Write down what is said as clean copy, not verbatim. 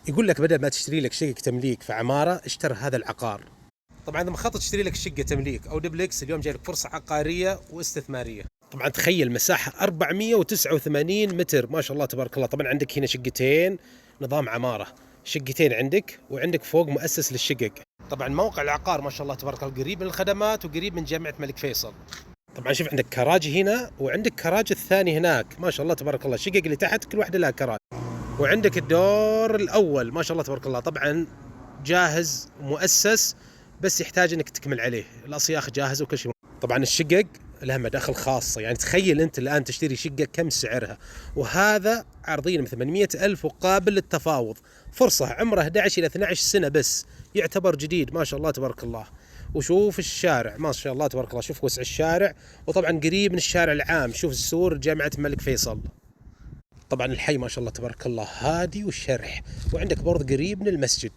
يقول لك بدل ما تشتري لك شقة تمليك في عمارة اشتري هذا العقار. طبعا إذا مخطط تشتري لك شقة تمليك أو دبلكس، اليوم جاي لك فرصة عقارية واستثمارية. طبعا تخيل مساحة 489 متر، ما شاء الله تبارك الله. طبعا عندك هنا شقتين نظام عمارة، شقتين عندك وعندك فوق مؤسس للشقق. طبعا موقع العقار ما شاء الله تبارك الله قريب من الخدمات وقريب من جامعة الملك فيصل. طبعا شوف عندك كراج هنا وعندك كراج الثاني هناك، ما شاء الله تبارك الله. الشقق اللي تحت كل واحدة لها كراج. وعندك الدور الأول ما شاء الله تبارك الله طبعا جاهز مؤسس، بس يحتاج انك تكمل عليه، الاصياخ جاهزه وكل شيء. طبعا الشقق لها مداخل خاصه، يعني تخيل انت الان تشتري شقه كم سعرها، وهذا عرضيا ب 800 ألف وقابل للتفاوض. فرصه عمره 11 الى 12 سنه بس، يعتبر جديد ما شاء الله تبارك الله. وشوف الشارع ما شاء الله تبارك الله، شوف وسع الشارع، وطبعا قريب من الشارع العام، شوف السور جامعه الملك فيصل. طبعا الحي ما شاء الله تبارك الله هادي والشرح، وعندك برضه قريب من المسجد.